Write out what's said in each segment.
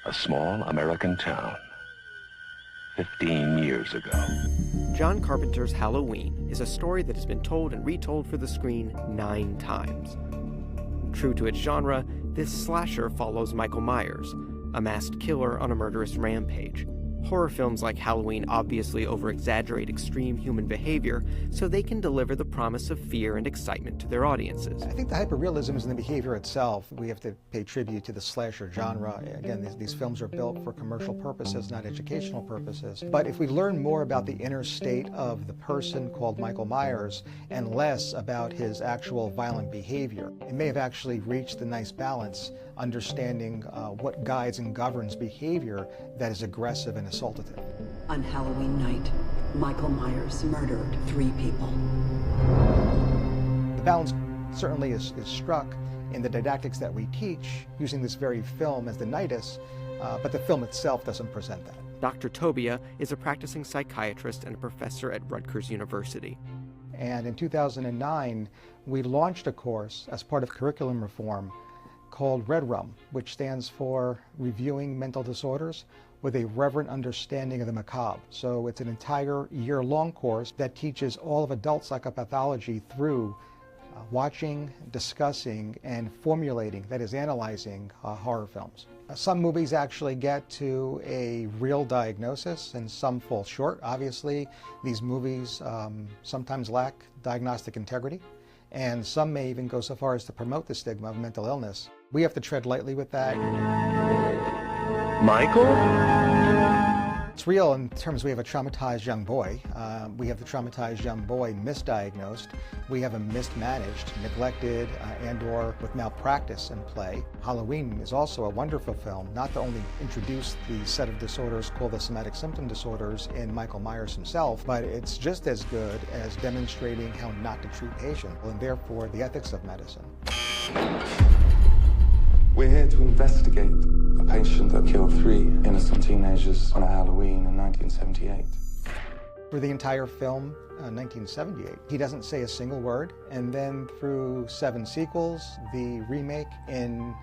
a small American town, 15 years ago. John Carpenter's Halloween is a story that has been told and retold for the screen 9 times. True to its genre, this slasher follows Michael Myers, a masked killer on a murderous rampage. Horror films like Halloween obviously over-exaggerate extreme human behavior so they can deliver the promise of fear and excitement to their audiences. I think the hyperrealism is in the behavior itself. We have to pay tribute to the slasher genre. Again, these films are built for commercial purposes, not educational purposes. But if we learn more about the inner state of the person called Michael Myers and less about his actual violent behavior, it may have actually reached the nice balance, understanding what guides and governs behavior that is aggressive and assaultative. On Halloween night, Michael Myers murdered 3 people. The balance certainly is struck in the didactics that we teach using this very film as the nidus, but the film itself doesn't present that. Dr. Tobia is a practicing psychiatrist and a professor at Rutgers University. And in 2009, we launched a course as part of curriculum reform called Red Rum, which stands for Reviewing Mental Disorders with a Reverent Understanding of the Macabre. So it's an entire year-long course that teaches all of adult psychopathology through watching, discussing, and formulating, that is, analyzing horror films. Some movies actually get to a real diagnosis and some fall short. Obviously, these movies sometimes lack diagnostic integrity, and some may even go so far as to promote the stigma of mental illness. We have to tread lightly with that. Michael? It's real in terms we have a traumatized young boy. We have the traumatized young boy misdiagnosed. We have him mismanaged, neglected, and/or with malpractice in play. Halloween is also a wonderful film, not to only introduce the set of disorders called the somatic symptom disorders in Michael Myers himself, but it's just as good as demonstrating how not to treat patients, and therefore the ethics of medicine. We're here to investigate a patient that killed 3 innocent teenagers on a Halloween in 1978. For the entire film, 1978, he doesn't say a single word, and then through 7 sequels, the remake in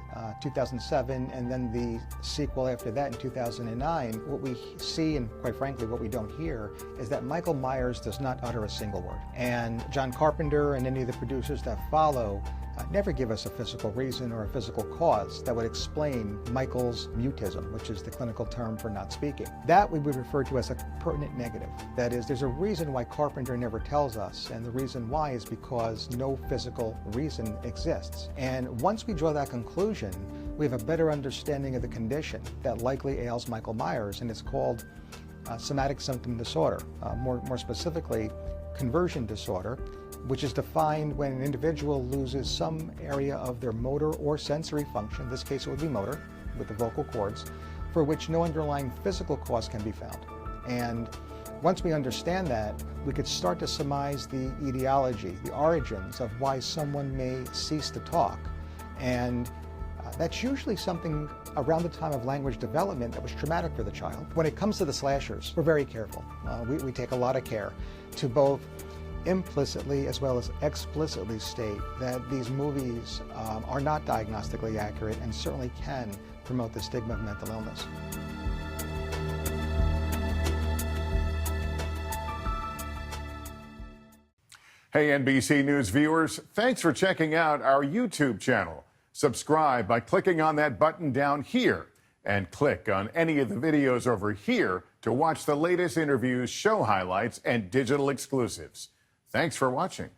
2007, and then the sequel after that in 2009, what we see, and quite frankly what we don't hear, is that Michael Myers does not utter a single word. And John Carpenter and any of the producers that follow never give us a physical reason or a physical cause that would explain Michael's mutism, which is the clinical term for not speaking. That we would refer to as a pertinent negative. That is, there's a reason why Carpenter never tells us, and the reason why is because no physical reason exists. And once we draw that conclusion, we have a better understanding of the condition that likely ails Michael Myers, and it's called somatic symptom disorder. More specifically, conversion disorder, which is defined when an individual loses some area of their motor or sensory function, in this case it would be motor, with the vocal cords, for which no underlying physical cause can be found. And once we understand that, we could start to surmise the etiology, the origins of why someone may cease to talk. And that's usually something around the time of language development that was traumatic for the child. When it comes to the slashers, we're very careful. We take a lot of care to both implicitly as well as explicitly state that these movies are not diagnostically accurate and certainly can promote the stigma of mental illness. Hey, NBC News viewers, thanks for checking out our YouTube channel. Subscribe by clicking on that button down here and click on any of the videos over here to watch the latest interviews, show highlights, and digital exclusives. Thanks for watching.